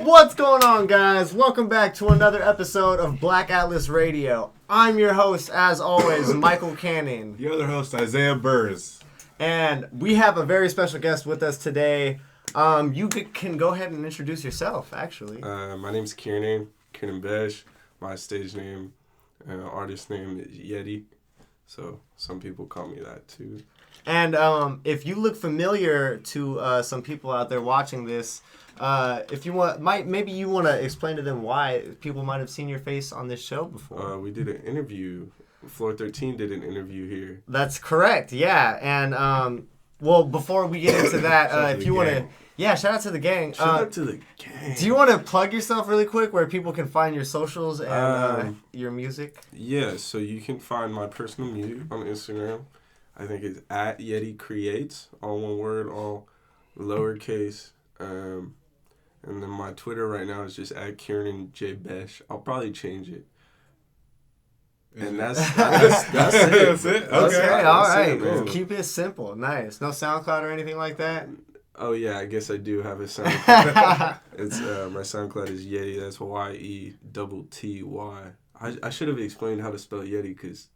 What's going on, guys? Welcome back to another episode of Black Atlas Radio. I'm your host, as always, Michael Canning. Your other host, Isaiah Burrs. And we have a very special guest with us today. You can go ahead and introduce yourself, actually. My name's Kieran Besh. My stage name, artist name is Yeti. So some people call me that too. And if you look familiar to some people out there watching this, if you want, maybe you want to explain to them why people might have seen your face on this show before. We did an interview. Floor 13 did an interview here. That's correct. Yeah, and well, before we get into that, if you want to, shout out to the gang. Shout out to the gang. Do you want to plug yourself really quick, where people can find your socials and your music? Yeah, so you can find my personal music on Instagram. I think it's at Yeti Creates, all one word, all lowercase. And then my Twitter right now is just at Kieran J Besh. I'll probably change it. And that's it. That's it. Okay, all right. It, keep it simple. Nice. No SoundCloud or anything like that? Oh, yeah, I guess I do have a SoundCloud. It's my SoundCloud is Yeti. That's YETTY. I should have explained how to spell Yeti because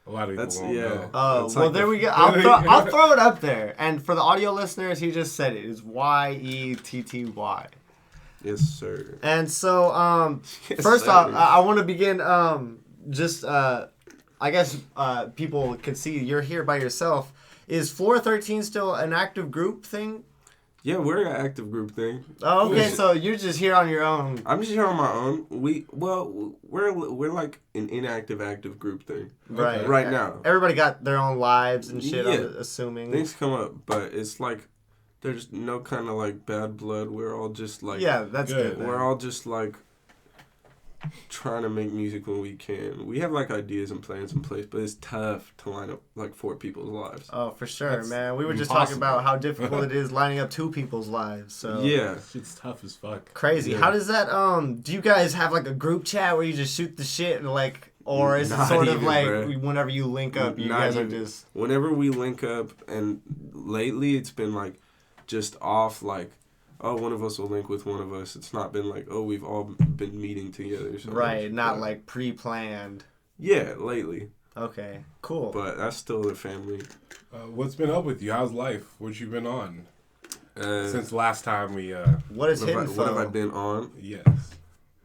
a lot of people won't know. Oh, well, there we go. I'll throw it up there. And for the audio listeners, he just said it. It's YETTY. Yes, sir. And so, first off, I want to begin, I guess people can see you're here by yourself. Is Floor 13 still an active group thing? Yeah, we're an active group thing. Oh, okay. So you're just here on your own. I'm just here on my own. We're like an inactive active group thing. Right. Right now. Everybody got their own lives and shit, yeah. I'm assuming. Things come up, but it's like there's no kind of like bad blood. We're all just like... Yeah, that's good. We're all just like trying to make music when we can. We have like ideas and plans in place, but it's tough to line up like 4 people's lives. Oh, for sure, That's man. We were just impossible. talking about how difficult it is lining up 2 people's lives. So Yeah. Shit's tough as fuck. crazy. Yeah. How does that do you guys have like a group chat where you just shoot the shit and like, or is it Not sort of even, like bro. whenever you link up you Not guys are even. just... Whenever we link up, and lately it's been like just off like, oh, one of us will link with one of us. It's not been like, oh, we've all been meeting together. So Right, much, not but like pre-planned. Yeah, lately. Okay, cool. But that's still the family. What's been up with you? How's life? What you been on? Since last time we... What is Hidden what have I Foe? Oh. been on? Yes.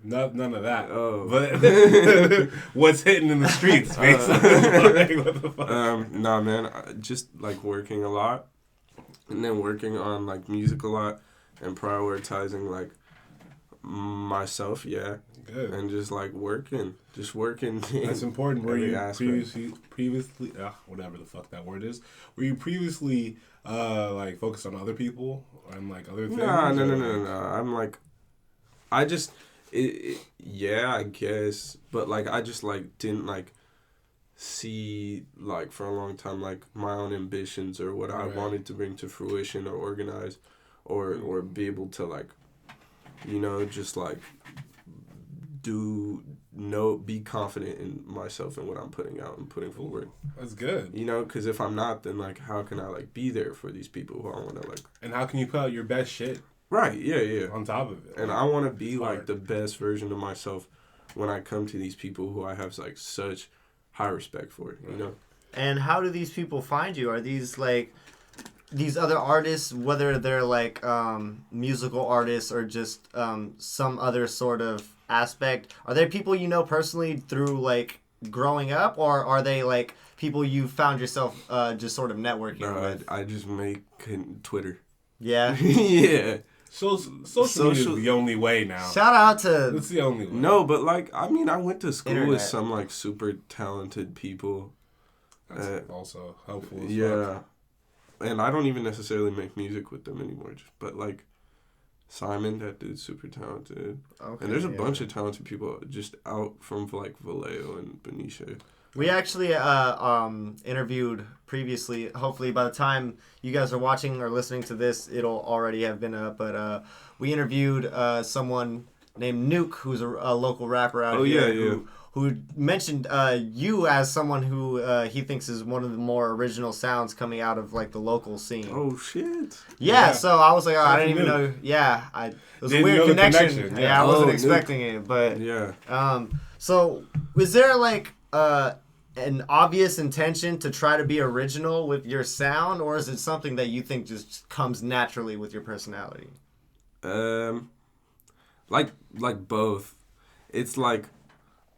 None of that. Oh. But what's hitting in the streets, basically? What the fuck? Nah, man. Just like working a lot. And then working on like music a lot. And prioritizing like myself, yeah. Good. And just like working. That's important. Were every you aspect. previously whatever the fuck that word is? Were you previously like focused on other people and like other things? No. I'm like, I just, yeah, I guess. But like, I just like didn't like see like for a long time like my own ambitions or what I wanted to bring to fruition or organize or be able to like, you know, just like be confident in myself and what I'm putting out and putting forward. That's good. You know, because if I'm not, then like how can I like be there for these people who I want to like... And how can you put out your best shit? Right, yeah. On top of it. And I want to be like the best version of myself when I come to these people who I have like such high respect for, you know? And how do these people find you? Are these like these other artists, whether they're like musical artists or just some other sort of aspect, are they people you know personally through like growing up, or are they like people you found yourself just sort of networking with? I just make Twitter. Yeah. Yeah. Social media is the only way now. Shout out to... It's the only way. No, but like, I mean, I went to school Internet. with some like super talented people. That's also helpful as Yeah. fuck. And I don't even necessarily make music with them anymore. But like, Simon, that dude's super talented. Okay, and there's a bunch of talented people just out from like Vallejo and Benicia. We actually interviewed previously. Hopefully, by the time you guys are watching or listening to this, it'll already have been up. But we interviewed someone named Nuke, who's a local rapper out here. Yeah. who mentioned you as someone who he thinks is one of the more original sounds coming out of like the local scene. Oh shit! Yeah, so I was like, I didn't even new. know. Yeah, it was Didn't a weird know the connection. connection, Yeah, yeah. I wasn't Oh, expecting it, but Yeah. So is there like an obvious intention to try to be original with your sound, or is it something that you think just comes naturally with your personality? Like both. It's like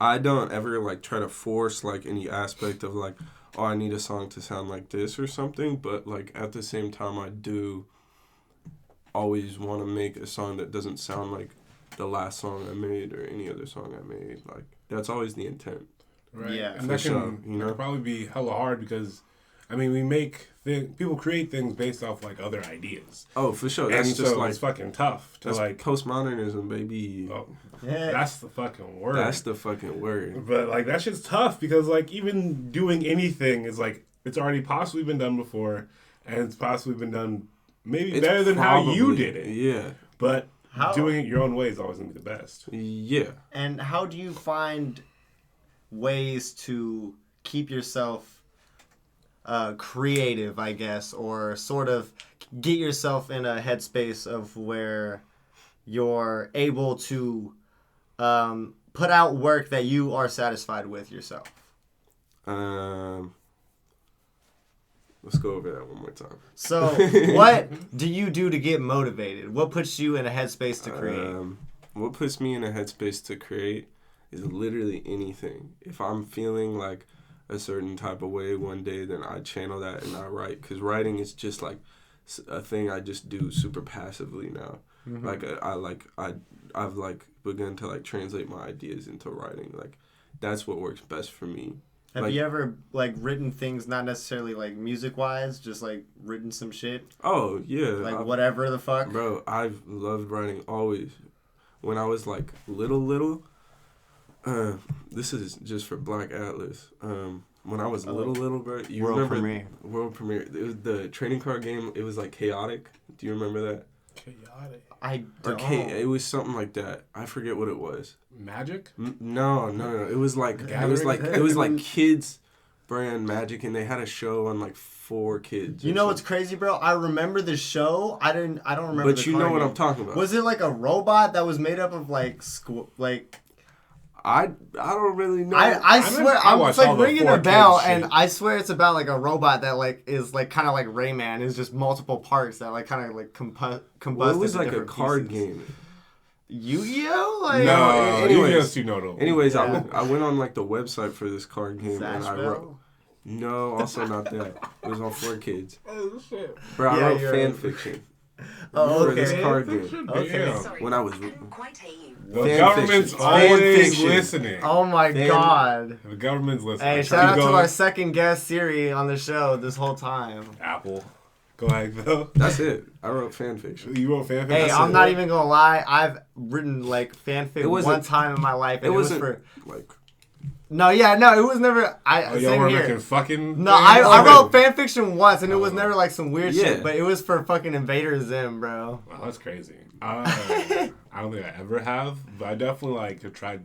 I don't ever like try to force like any aspect of like, oh, I need a song to sound like this or something, but like at the same time I do always want to make a song that doesn't sound like the last song I made or any other song I made. Like that's always the intent. Right. Yeah, and for that sure, can, you know? that can probably be hella hard because, I mean, people create things based off like other ideas. Oh, for sure. And That's just so like it's fucking tough to that's like. postmodernism, baby. Oh, Yeah. that's the fucking word. That's the fucking word. But like that shit's tough because like even doing anything is like it's already possibly been done before, and it's possibly been done maybe It's better than how you probably- did it. Yeah. But How- doing it your own way is always gonna be the best. Yeah. And how do you find ways to keep yourself creative, I guess, or sort of get yourself in a headspace of where you're able to put out work that you are satisfied with yourself? Let's go over that one more time. So, what do you do to get motivated? What puts you in a headspace to create? What puts me in a headspace to create is literally anything. If I'm feeling like a certain type of way one day, then I channel that and I write. Because writing is just like a thing I just do super passively now. Mm-hmm. I've like begun to like translate my ideas into writing. Like that's what works best for me. Have like, you ever like written things not necessarily like music wise, just like written some shit, Oh yeah, like whatever the fuck? bro. I've loved writing always. When I was like little. This is just for Black Atlas. When I was little, bro, you World remember premiere. World premiere? It was the trading card game. It was like chaotic. Do you remember that? Chaotic. I Or don't. it was something like that. I forget what it was. Magic? No. It was like kids brand Magic, and they had a show on like 4 kids. You or know what's something. crazy, bro? I remember the show. I don't remember. But the you know card what game. I'm talking about. Was it like a robot that was made up of like I don't really know. I swear I I'm watched like all the ringing 4 a bell, kids and shit. I swear it's about like a robot that like is like kind of like Rayman. Is just multiple parts that like kind of like combust. Well, it was into like a different card pieces. game. Yu-Gi-Oh! Like, No, anyways. Yu-Gi-Oh's too notable. Anyways, Yeah. I went on like the website for this card game and I wrote. Sashville? No, also not that. It was on 4 kids. Oh shit. Bro, I Yeah, wrote you're fan right. fiction. Oh, For this okay. card game. Okay. Damn. When I was Couldn't quite hear you. The Fan government's fiction. always Fan fiction. listening. Oh my Fan- god. The government's listening. Hey, Keep shout out to going. our second guest, Siri, on the show this whole time. Apple. Go ahead, though. That's it. I wrote fan fiction. You wrote fanfic? Hey, That's I'm it. not even gonna lie. I've written like fanfic It wasn't- one time in my life, and It it was wasn't for like no, it was never. Oh, y'all Same were here. making fucking. No, I things? wrote fan fiction once, and it was Oh. never like some weird Yeah. shit, but it was for fucking Invader Zim, bro. Wow, that's crazy. I don't think I ever have, but I definitely like have tried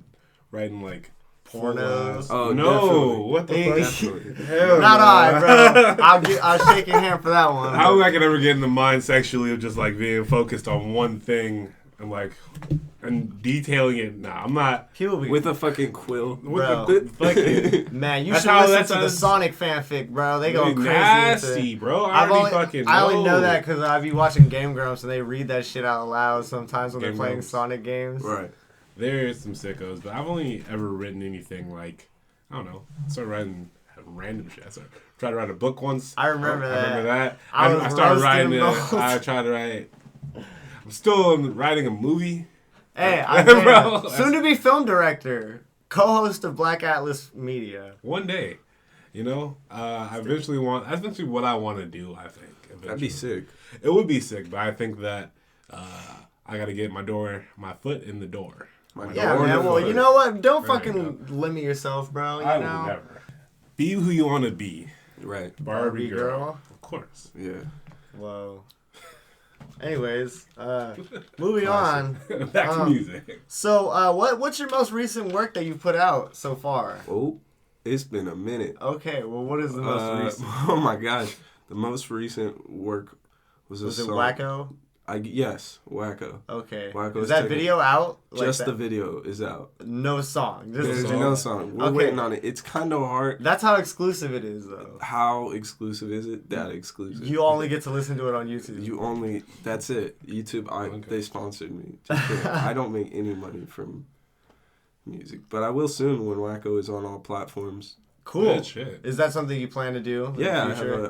writing like Pornos. Oh, no, definitely. what the Hey. fuck? Definitely. Hell Not no. I, bro. I'll shake your hand for that one. How I could ever get in the mind sexually of just like being focused on one thing and like and detailing it? Nah, I'm not. People be With a fucking quill. With Bro. the fucking man. You That's should how- listen that's to how- the Sonic fanfic, bro. They go really crazy. nasty, into bro. I only know that because I be watching Game Grumps and they read that shit out loud sometimes when Game they're playing Grumps. Sonic games. Right. There's some sickos, but I've only ever written anything like I don't know. I started writing random shit. Tried to write a book once. I remember that. I remember that. I was I started writing. roasting I tried to write. I'm still writing a movie. Hey, Bro, soon to be film director, co-host of Black Atlas Media. One day, you know, I eventually want. That's eventually what I want to do. I think eventually. That'd be sick. It would be sick, but I think that I got to get my foot in the door. Yeah, door man. in the Well, foot. you know what? Don't There you fucking limit yourself, bro. You I know, would never be who you want to be. Right. Barbie girl, of course. Yeah. Whoa. Anyways, moving on. Back to music. So, what's your most recent work that you've put out so far? Oh, it's been a minute. Okay, well, what is the most recent? Oh my gosh, the most recent work was a Was it song. Wacko? Yes, Wacko. Okay. Wacko is that video out? Just like the video is out. No song. Just There's a song. no song. We're waiting on it. It's kind of hard. That's how exclusive it is, though. How exclusive is it? That exclusive. You only get to listen to it on YouTube. That's it. YouTube, they sponsored me. I don't make any money from music. But I will soon when Wacko is on all platforms. Cool. Good shit. Is that something you plan to do? Yeah,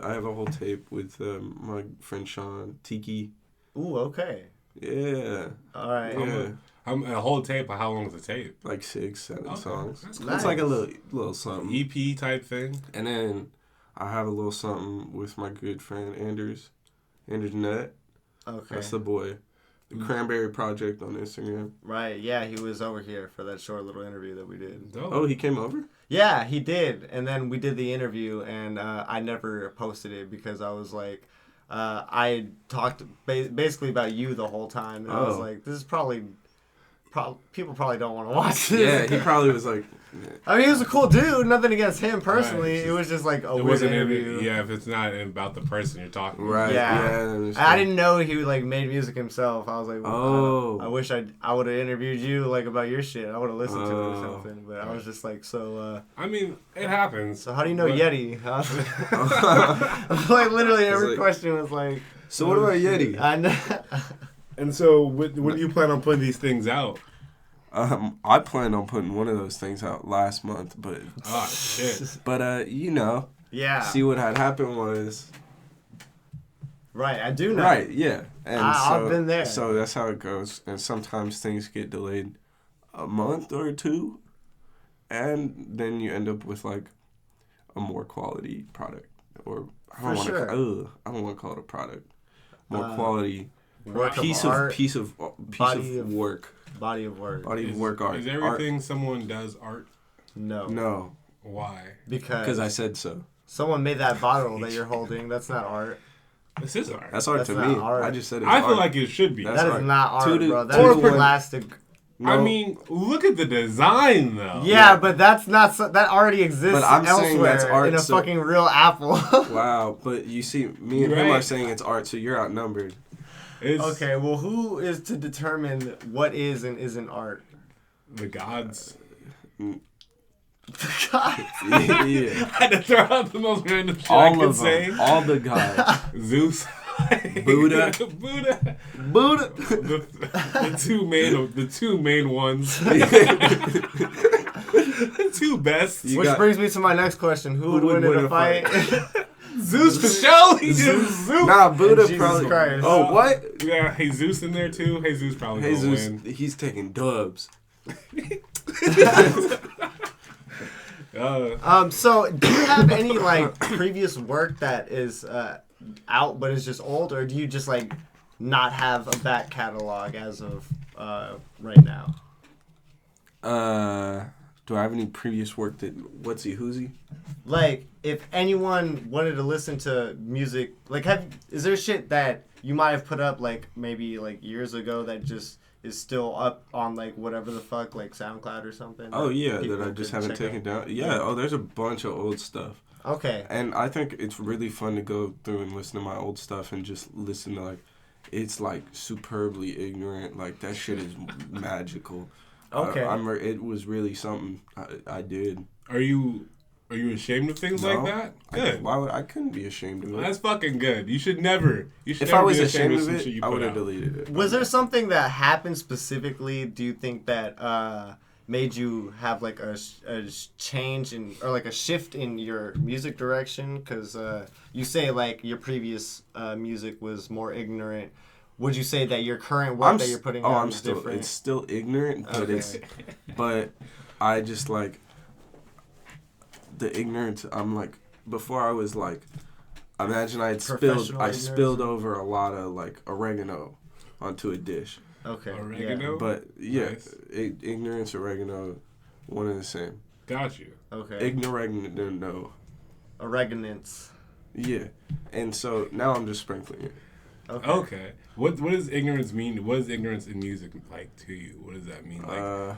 I have a whole tape with my friend Sean, Tiki. Ooh, okay. Yeah. All right. Yeah. A whole tape, but how long is the tape? Like 6, 7 songs. That's It's cool. like a little something. EP type thing. And then I have a little something with my good friend Anders Nutt. Okay. That's the boy. The Cranberry Project on Instagram. Right, yeah, he was over here for that short little interview that we did. Dope. Oh, he came over? Yeah, he did. And then we did the interview, and I never posted it because I was like, I talked basically about you the whole time. And I was like, this is probably people probably don't want to watch this. Yeah, he probably was like... I mean, he was a cool dude. Nothing against him personally. Right. It was just like a It weird wasn't interview. if it's not about the person you're talking Right. about. Yeah. I didn't know he like made music himself. I was like, well, I wish I would have interviewed you like about your shit. I would have listened to it or something. But I was just like, so. I mean, it happens. So how do you know Yeti? Like literally every question was like. So what about Yeti? I know. And so, when do you plan on putting these things out? I planned on putting one of those things out last month, but shit. But you know, yeah. See what had happened was right. I do know. right, yeah, and I've been there. So that's how it goes, and sometimes things get delayed a month or two, and then you end up with like a more quality product, or I don't want to call it a product, more quality piece of work. Body of work. Body of work art. Is everything someone does art? No. Why? Because I said so. Someone made that bottle that you're holding. That's not art. This is art. That's art to me. Art. I just said it's I art. feel like it should be. That is not art, bro. That is plastic. No. I mean, look at the design, though. Yeah, but that's not that already exists but I'm elsewhere saying that's art, in a fucking real apple. Wow, but you see, me and him are saying it's art, so you're outnumbered. Okay, well, who is to determine what is and isn't art? The gods. God. I had to throw out the most random shit all I could of say. Them. All the gods. Zeus. Buddha. The two main ones. The two best. Which brings me to my next question: Who would win in a fight? Zeus for sure. Zeus. Nah, Buddha Jesus probably. Christ. Oh, what? Yeah, Jesus in there too. Jesus probably gonna win. He's taking dubs. So do you have any like previous work that is out but is just old, or do you just like not have a back catalog as of right now? Do I have any previous work that who's he? Like, if anyone wanted to listen to music, like, is there shit that you might have put up like maybe like years ago that just is still up on like whatever the fuck, like SoundCloud or something? Oh yeah, that I just haven't taken down. Yeah, oh, there's a bunch of old stuff. Okay. And I think it's really fun to go through and listen to my old stuff and just listen to like, it's like superbly ignorant. Like that shit is magical. Okay. It was really something I did. Are you ashamed of things like that? Good. I couldn't be ashamed of it. That's fucking good. You should never. If I was ashamed of it, I would have deleted it. Was there something that happened specifically? Do you think that made you have like a change or like a shift in your music direction? Because you say like your previous music was more ignorant. Would you say that your current work that you're putting out is different? It's still ignorant, but but I just like the ignorance. I'm like, before I was like, imagine I spilled over a lot of like oregano onto a dish. Okay. Oregano? Yeah. But yeah, nice. Ignorance, oregano, one and the same. Got you. Okay. Ignorant. Oregonance. Yeah. And so now I'm just sprinkling it. Okay. What does ignorance mean? What is ignorance in music like to you? What does that mean? Like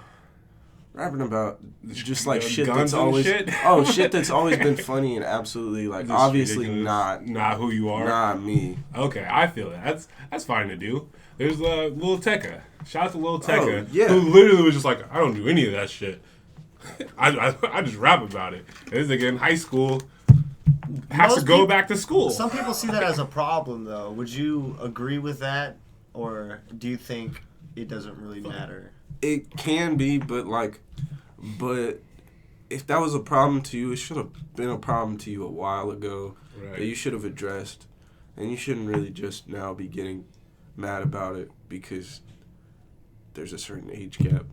rapping about just like shit guns that's and always shit? shit that's always been funny and absolutely like Just obviously ridiculous. Not who you are. not me. Okay, I feel that. That's fine to do. There's Lil Tecca. Shout out to Lil Tecca, yeah. who literally was just like, I don't do any of that shit. I just rap about it. This nigga in high school has Most to go people- back to school. Some people see that as a problem, though. Would you agree with that, or do you think it doesn't really matter? It can be, but if that was a problem to you, it should have been a problem to you a while ago Right. that you should have addressed, and you shouldn't really just now be getting mad about it because there's a certain age gap.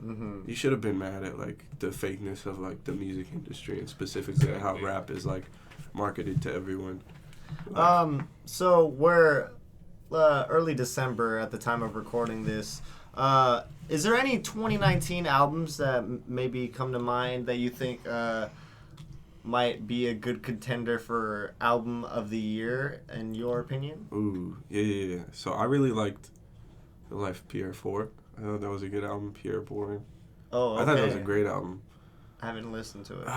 Mm-hmm. You should have been mad at like the fakeness of like the music industry and specifically how rap is like marketed to everyone. So we're early December at the time of recording this. Is there any 2019 albums that maybe come to mind that you think might be a good contender for album of the year in your opinion? Ooh, yeah. So I really liked The Life of Pierre 4. I thought that was a good album, Pierre Bourne. Oh, okay. I thought that was a great album. I haven't listened to it.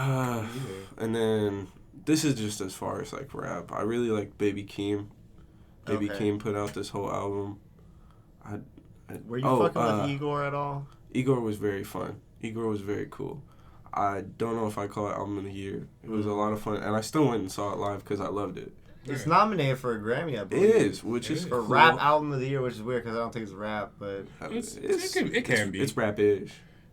And then this is just as far as like rap. I really like Baby Keem. Baby Okay. Keem put out this whole album. Were you fucking with Igor at all? Igor was very fun. Igor was very cool. I don't know if I call it album of the year. It was a lot of fun, and I still went and saw it live because I loved it. It's nominated for a Grammy, I It believe. is, which is For cool. rap album of the year, which is weird because I don't think it's rap, but It can be. It's rap-ish.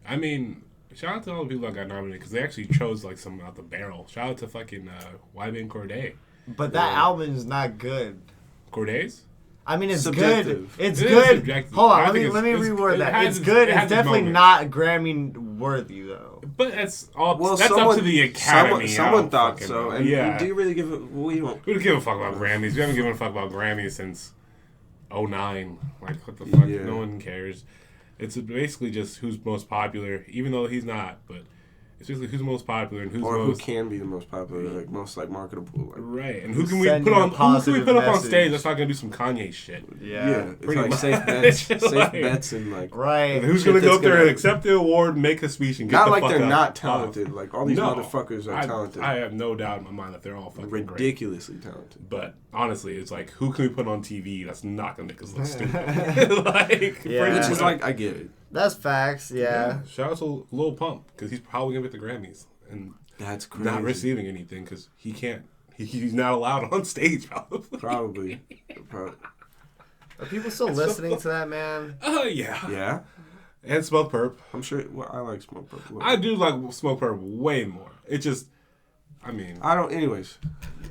I mean, shout out to all the people that got nominated because they actually chose like something out the barrel. Shout out to fucking YB Corday. that album is not good. Corday's? I mean, it's Subjective. good. It's It is good. subjective. Hold I on, think let me it's- reword it that. has It's its- good. it has It's its definitely moments. not Grammy worthy though. But that's all. Well, that's up to the Academy. Someone I thought don't so. fucking And know. Yeah. do you really give a... We don't... We don't give a fuck about Grammys. We haven't given a fuck about Grammys since 2009. Like, what the fuck? Yeah. No one cares. It's basically just who's most popular, even though he's not. But it's basically who's most popular and who's Or who most can be the most popular, like most like marketable. Like, right. And who can we Sending put a on? Who can we positive put up on message. stage? That's not gonna do some Kanye shit. Yeah. it's pretty like much. safe bets, Like- safe bets, and like Right. And who's Shit gonna go that's up there gonna- and accept the award, make a speech, and get not the like fuck they're up? not talented. Like all these No. motherfuckers are talented, I have no doubt in my mind that they're all fucking great. ridiculously talented. But honestly, it's like, who can we put on TV that's not gonna make us look stupid? Like, Yeah. pretty Which is much. like I get it. That's facts. Yeah. Shout out to Lil Pump because he's probably gonna get the Grammys and That's crazy. not receiving anything because he can't. He's not allowed on stage. Probably. Probably. Are people still listening to that, man? Yeah. Yeah. And Smoke Perp. I'm sure. Well, I like Smoke Purple. I do like Smoke Perp way more. It just, I mean. I don't. Anyways.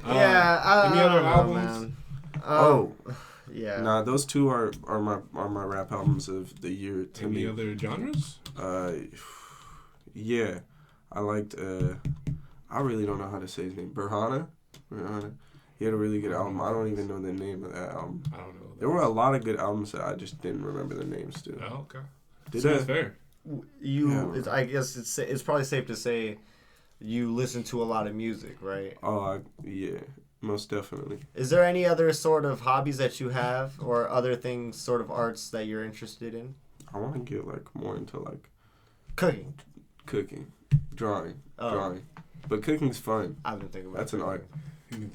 Yeah. Any other I don't know, albums? man. Oh. Yeah. Nah, those two are my rap albums of the year to Any me. other genres? Yeah, I liked. I really don't know how to say his name. Piranha. He had a really good album. I don't even know the name of that album. I don't know. There were a lot of good albums that I just didn't remember the names to. Oh, okay. Did Seems I? fair. I guess it's probably safe to say you listen to a lot of music, right? Oh, yeah, most definitely. Is there any other sort of hobbies that you have or other things, sort of arts that you're interested in? I want to get like more into like Cooking. cooking, drawing. Oh. But cooking's fun. I've been thinking about That's an cooking. art.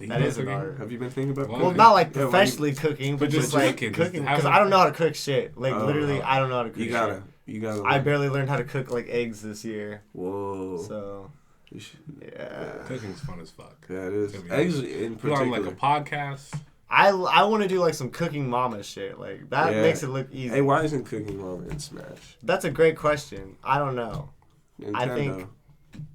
That is an art. Have you been thinking about? Well, Well, cooking? not like Yeah, well, professionally cooking, but but just just like cooking, cooking. just Because having- I don't know how to cook shit. Like Oh, literally, oh. I don't know how to cook You gotta. shit. I barely learned how to cook like eggs this year. Whoa. So You should- yeah, Cooking's fun as fuck. Yeah, it is. To be Eggs honest. in Put on like particular. a podcast. I want to do like some cooking mama shit. Like that Yeah. makes it look easy. Hey, why isn't Cooking Mama in Smash? That's a great question. I don't know. Nintendo. I think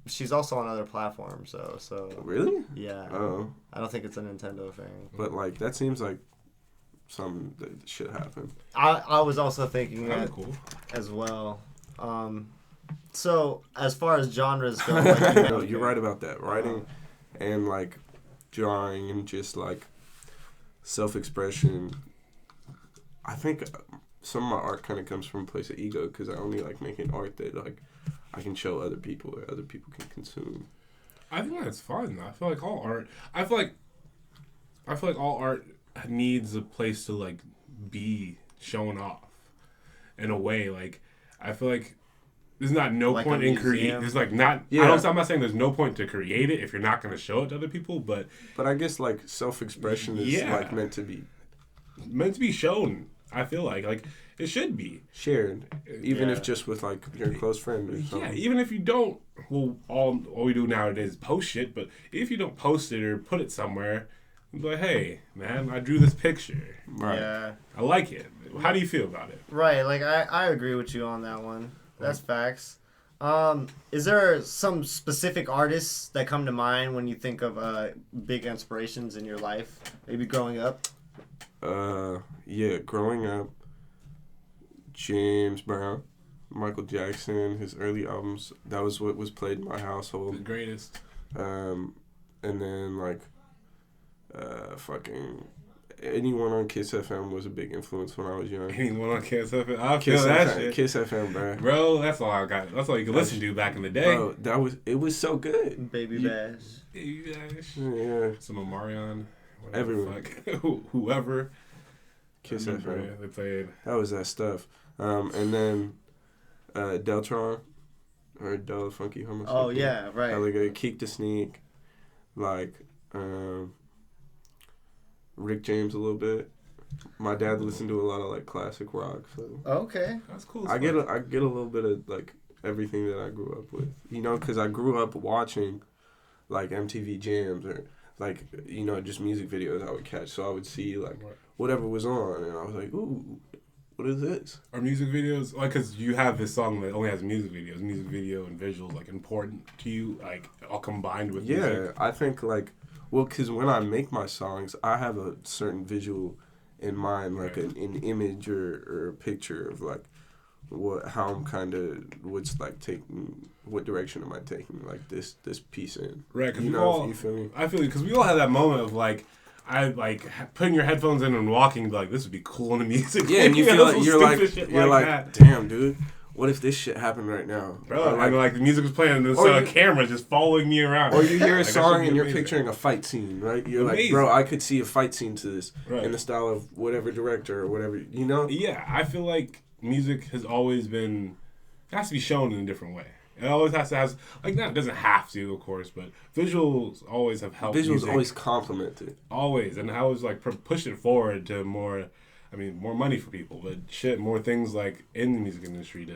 she's also on other platforms, so Really? yeah. Oh, I don't think it's a Nintendo thing. but like that seems like something that should happen. I was also thinking That'd that be cool. as well. So as far as genres go, like, No, you're right about that. Writing and like drawing and just like self-expression. I think some of my art kind of comes from a place of ego because I only like making art that like I can show other people or other people can consume. I think that's fun. I feel like all art. I feel like all art needs a place to like be shown off in a way. Like I feel like there's not no Like point a in museum? create. There's like not. Yeah. I'm not saying there's no point to create it if you're not going to show it to other people, but I guess like self-expression is Yeah. like meant to be meant to be shown. I feel like it should be. shared, even Yeah. if just with like your close friend or Yeah, something. even if you don't. Well, all we do nowadays is post shit. But if you don't post it or put it somewhere, be like, hey, man, I drew this picture. Right. Yeah. I like it. How do you feel about it? Right. Like I agree with you on that one. That's facts. Is there some specific artists that come to mind when you think of big inspirations in your life? Maybe growing up. Yeah, growing up, James Brown, Michael Jackson, his early albums, that was what was played in my The household. greatest. And then like, fucking anyone on Kiss FM was a big influence when I was young. Anyone on Kiss FM? I feel Kiss that FM, shit. Kiss FM, Bro, that's all I got. That's all you could listen to back in the day. Bro, it was so good. Baby You- Bash. You guys. Yeah, Some Omarion. Everyone. Whoever. Kiss I remember FM. They played. That was that stuff. And then Deltron, or Del Funky Homosexual. Oh yeah, right. Alligator, Keek the Sneak, like Rick James a little bit. My dad listened to a lot of like classic rock, so Okay. That's cool. I get a little bit of like everything that I grew up with, you know, because I grew up watching like MTV Jams or like, you know, just music videos I would catch, so I would see like whatever was on, and I was like, ooh, what is this? Are music videos, like, because you have this song that only has music video and visuals, like, important to you, like, all combined with music? I think like, well, because when I make my songs, I have a certain visual in mind, like Right. an image or a picture of like how I'm kind of, what's like taking, what direction am I taking like this piece in? Right, because you know, you feel me? I feel because we all have that moment of, like, putting your headphones in and walking, like, this would be cool in the music. Yeah, and you feel like you're like, that. damn, dude, what if this shit happened right now? Bro, Or like the music was playing and this or you- camera just following me around. Or you hear a Like, that should song be and you're amazing. picturing a fight scene, right? You're Amazing. like, bro, I could see a fight scene to this Right. in the style of whatever director or whatever, you know? Yeah, I feel like music has always been, it has to be shown in a different way. It always has to have, like, it doesn't have to, of course, but visuals always have helped Visuals music. always complemented. Always, and I always, like, push it forward to more money for people, but shit, more things, like, in the music industry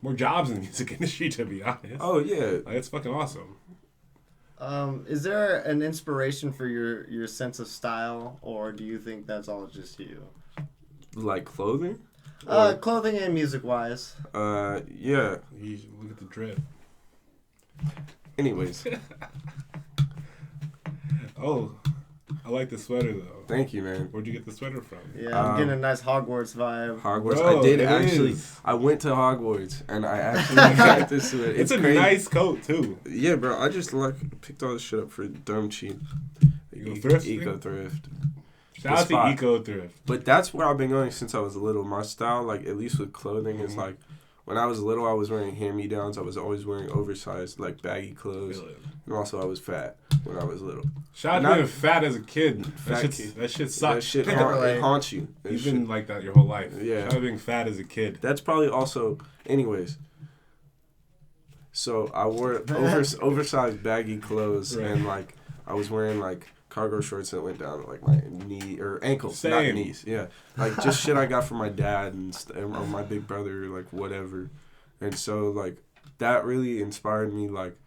more jobs in the music industry, to be honest. Oh, yeah. Like, it's fucking awesome. Is there an inspiration for your sense of style, or do you think that's all just you? Like clothing? Or- Clothing and music wise. Yeah. You look at the drip. Anyways, Oh, I like the sweater, though. thank you, man. Where'd you get the sweater from? Yeah, I'm getting a nice Hogwarts vibe. Hogwarts. Bro, I did it actually. is. I went to Hogwarts and I actually got this sweater. It's a crazy. nice coat, too. Yeah, bro. I just picked all this shit up for dumb cheap. Eco thrift? Eco thrift. Shout out to spot. Eco Thrift. But that's where I've been going since I was little. My style, like at least with clothing, is like when I was little, I was wearing hand-me-downs. I was always wearing oversized, like baggy clothes, Feel it. and also I was fat when I was little. Shout out Not- to being fat as a kid. Fat That kid. shit That sucks. shit Right. it haunts you. That You've shit- been like that your whole life. Yeah. Shout out to being fat as a kid. That's probably also, anyways. So I wore oversized baggy clothes, Right. and like I was wearing like cargo shorts that went down to like my knee or ankles, not Same. knees. Yeah, like just shit I got from my dad and or my big brother, like whatever. And so like that really inspired me, like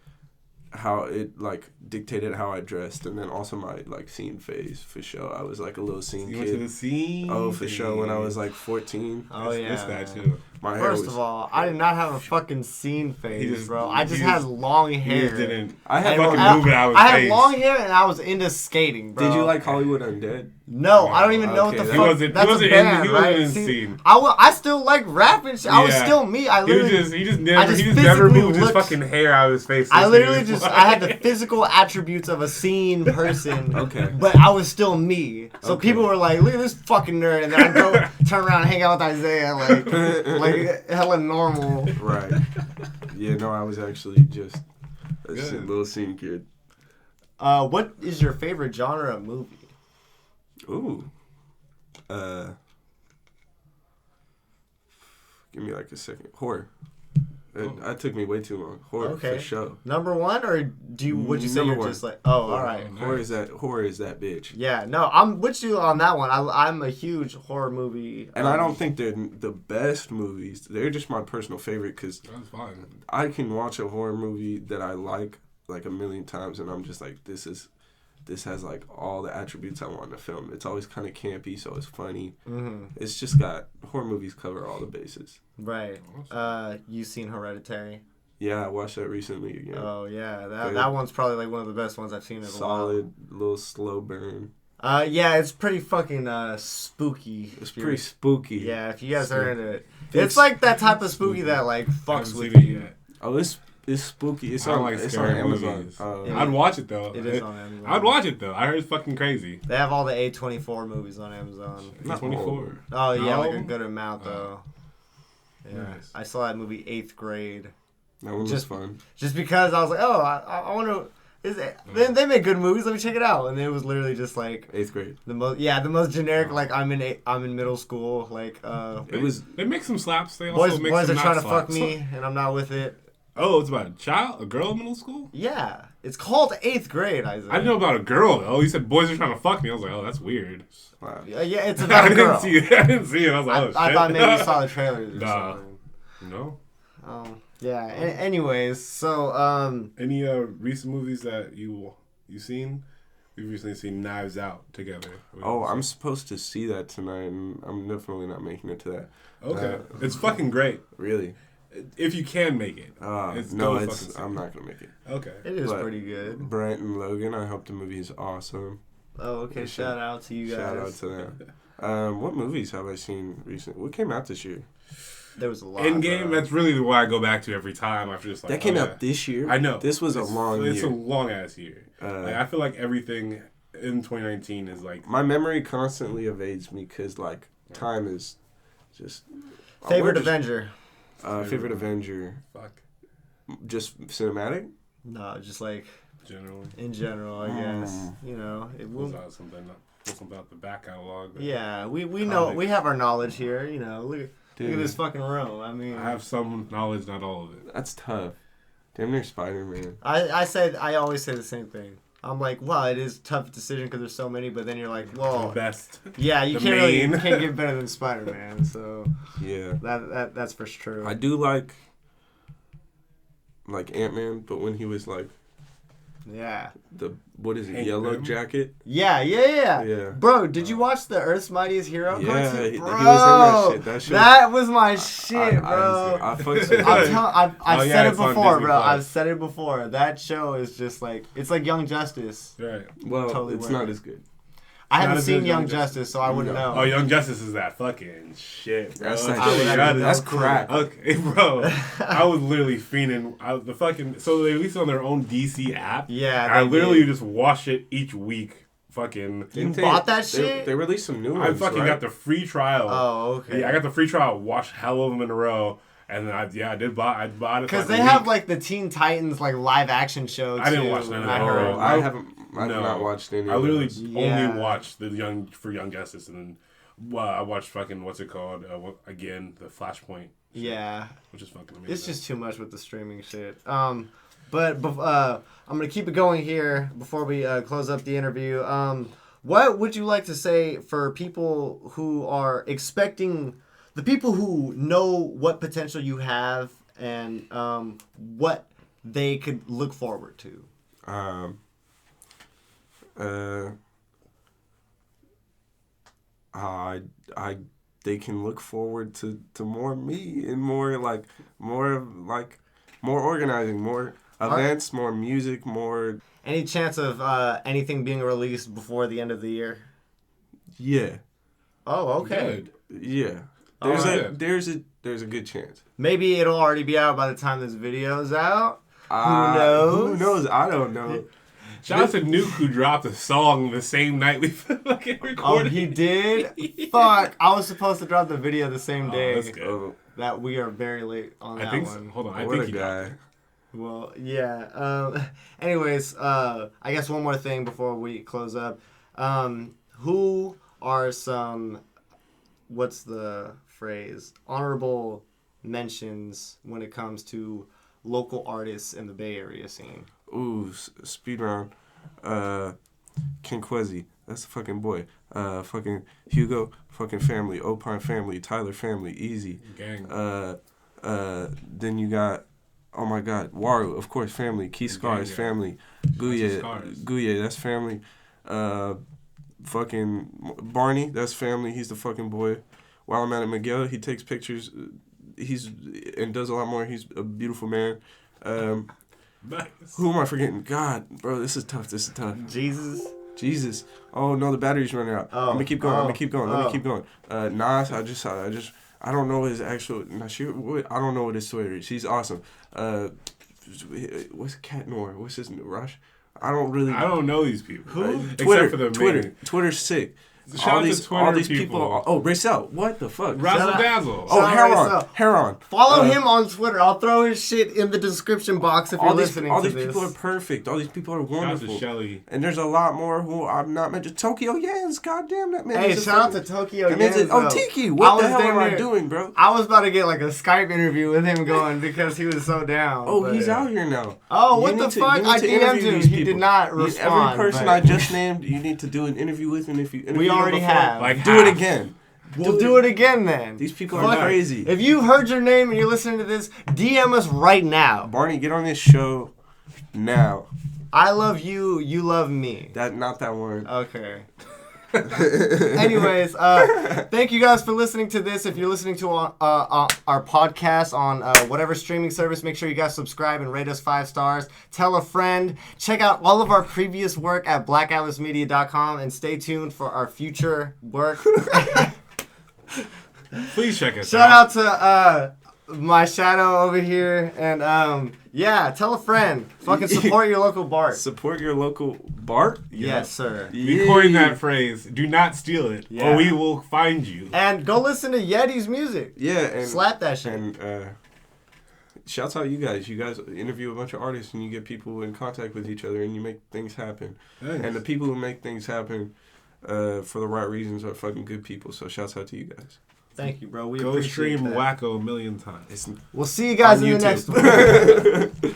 how it like dictated how I dressed, and then also my like scene phase for sure. I was like a little scene You went to the kid. scene. Oh, for sure. When I was like 14, Oh yeah. This guy, too. my hair First was. of all, I did not have a fucking scene He phase, just- bro. I he just just- had long He hair. just didn't. I had fucking long- move it out of his I had face. long hair and I was into skating, bro. Did you like Hollywood Undead? No, I don't even know Okay, what the he fuck. wasn't- he that's wasn't a in- band, he wasn't right? in See, scene. I still like rapping. I was Yeah. still me. I He literally, just I never just never physically moved his looked- fucking hair out of his face. I since he literally was just like- I had the physical attributes of a scene person. Okay. But I was still me. So Okay. people were like, "Look at this fucking nerd," and then I go turn around and hang out with Isaiah, like hella normal. Right. Yeah, no, I was actually just a Good. little scene kid. What is your favorite genre of movie? Ooh. Give me like a second. Horror. That took me way too long. Horror for sure. Number one, or would you say Number you're one. just like, oh, all right. Nice. Horror is that bitch. Yeah, no, I'm with you on that one. I'm a huge horror movie. And I don't think they're the best movies. They're just my personal favorite because That's fine. I can watch a horror movie that I like a million times, and I'm just like, this has like all the attributes I want in a film. It's always kind of campy, so it's funny. Mm-hmm. It's just got horror movies cover all the bases. Right. You seen Hereditary? Yeah, I watched that recently again. Oh yeah, that one's probably like one of the best ones I've seen in a while. Solid, little slow burn. Yeah, it's pretty fucking spooky. It's pretty spooky. Yeah, if you guys are into it, it's like that type of spooky that like fucks with it you. yet. Oh, it's spooky. It's I don't on, like it's on scary Amazon. movies. Yeah. I'd watch it though. It is on Amazon. I'd watch it though. I heard it's fucking crazy. They have all the A24 movies on Amazon. Not 24. Oh yeah, No? like a good amount though. Yeah, Nice. I saw that movie 8th grade. That one was Just- fun. Just because I was like, oh, I want to. They make good movies. Let me check it out. And it was literally just like 8th grade. the most generic. Like I'm in middle school. Like It was. They make some slaps. They also make boys some are trying not to fuck slaps. me, and I'm not with it. Oh, it's about a girl in middle school? Yeah, it's called 8th grade, Isaac. I didn't know about a girl though. You said boys are trying to fuck me. I was like, oh, that's weird. Wow. Yeah, it's about I a didn't girl. see it. I didn't see it. I was like, oh shit. I thought maybe you saw the trailers or Nah. something. No. Yeah. Anyways, so Any recent movies that you seen? We've recently seen Knives Out together. Oh, I'm supposed to see that tonight, and I'm definitely not making it to that. Okay. It's fucking great. Really? If you can make it. No, I'm not gonna make it. Okay. it is But pretty good. Brent and Logan, I hope the movie is awesome. Oh, okay. Shout out to you guys. Shout out to them. What movies have I seen recently? What came out this year? There was a lot. Endgame, bro. that's really what I go back to every time after just like That came oh, out yeah. this year. I know. This was a long year. It's a long ass year. Uh, I feel like everything in 2019 is like My memory constantly evades me because like time is just Favorite we're just- Avenger? Favorite Avenger. fuck Just cinematic. No, just like generally. in general, I guess. You know, it will. Something about the back catalog. but Yeah, we know Comics. we have our knowledge here. You know, look at Dude, this fucking room. I mean, I have some knowledge, not all of it. that's tough. Damn near SpiderMan. I always say the same thing. I'm like, wow, it is a tough decision because there's so many, but then you're like, The well, best. yeah, you the can't really main. can't get better than Spider-Man. So Yeah. that's for true. I do like Ant-Man, but when he was like Yeah. what is it, Hank Yellow Pym? Jacket? Yeah. Yeah. Bro, did you watch the Earth's Mightiest Hero Yeah, cartoon? he Bro, was in that shit. That shit- that was my shit, I bro. fucks with it. I've Oh, yeah, said it it's on before, Disney bro. Plus. I've said it before. That show is just like, it's like Young Justice. Right. Well, totally it's worth not it. as good. I Not haven't as seen good as Young Young Justice, so I wouldn't No. know. Oh, Young Justice is that fucking shit, bro. That's I that would shit. actually That's know. crack. Okay, bro. I was literally fiending. So they released it on their own DC app. Yeah, And I they literally did. just watch it each week. Fucking. You bought that they, shit? They released some new I ones, fucking right? got the free trial. Oh, okay. Yeah, I got the free trial. Watched hell of them in a row, and then I bought it. Because for like they a have week. like the Teen Titans like live action show too. I didn't watch none of and I that. heard. Oh, I have No. not watched any. I of literally those. Yeah. only watched the Young Justice, and then I watched fucking what's it called again, the Flashpoint. shit, Yeah, which is fucking amazing. it's just too much with the streaming shit. I'm gonna keep it going here before we close up the interview. What would you like to say for people who are expecting, the people who know what potential you have and what they could look forward to? They can look forward to more me and more organizing, more events, more music, more. Any chance of anything being released before the end of the year? Yeah, Oh, okay. Good. yeah. All right. There's a good chance. Maybe it'll already be out by the time this video's out. knows? Who knows? I don't know. Shout out to Nuke who dropped a song the same night we fucking recorded. Oh, he did? Fuck. I was supposed to drop the video the same Oh, day. that's good. Oh, That we are very late on I that think one. so. Hold on, I what think a he guy. Well, yeah. Anyways, I guess one more thing before we close up. Who are some what's the phrase? Honorable mentions when it comes to local artists in the Bay Area scene. Ooh, speed round. Ken Kwezi, that's a fucking boy. Fucking Hugo, fucking family. Opine family. Tyler family. Easy. Gang. Then you got, oh my God, Waru, of course, family. Key Scars, family. Guye, that's family. Fucking Barney, that's family. He's the fucking boy. While I'm at Miguel, he takes pictures. And does a lot more. He's a beautiful man. Nice. Who am I forgetting? God, bro, this is tough. Jesus. Oh no, the battery's running out. I'm gonna keep going. Let me keep going. Nas, I don't know his actual. I don't know what his story is. He's awesome. What's Cat Noir? What's his Rush? I don't know these people. Who? Except for the main. Twitter's sick. Shout All these people. Oh, Racel. What the fuck? Razzle Dazzle. Oh, Heron. Follow him on Twitter. I'll throw his shit in the description box if you're listening to this. All these people are perfect. All these people are wonderful. Shout out to Shelly. And there's a lot more who I'm not mentioned. Tokyo Yens. Goddamn, that man. Hey, shout out to Tokyo Yens. Oh, Tiki. What the hell am I doing, bro? I was about to get like a Skype interview with him going because he was so down. Oh, he's out here now. Oh, what the fuck? I DM'd him. He did not respond. Every person I just named, you need to do an interview with, and if you interview we already have. Like do it again. We'll do it again then. These people are crazy. If you heard your name and you're listening to this, DM us right now. Barney, get on this show now. I love you. You love me. Not that word. Okay. Anyways, thank you guys for listening to this. If you're listening to our podcast on whatever streaming service, make sure you guys subscribe and rate us 5 stars. Tell a friend. Check out all of our previous work at blackatlasmedia.com and stay tuned for our future work. Please check us Shout out to my shadow over here. And yeah, tell a friend. Fucking support your local Bart. Support your local Bart? Yes, sir. We coined that phrase. Do not steal it, or we will find you. And go listen to Yeti's music. Yeah, and slap that shit. And shouts out you guys. You guys interview a bunch of artists and you get people in contact with each other and you make things happen. Thanks. And the people who make things happen for the right reasons are fucking good people. So shouts out to you guys. Thank you, bro. We go appreciate stream that. Wacko a million times. We'll see you guys in the next one.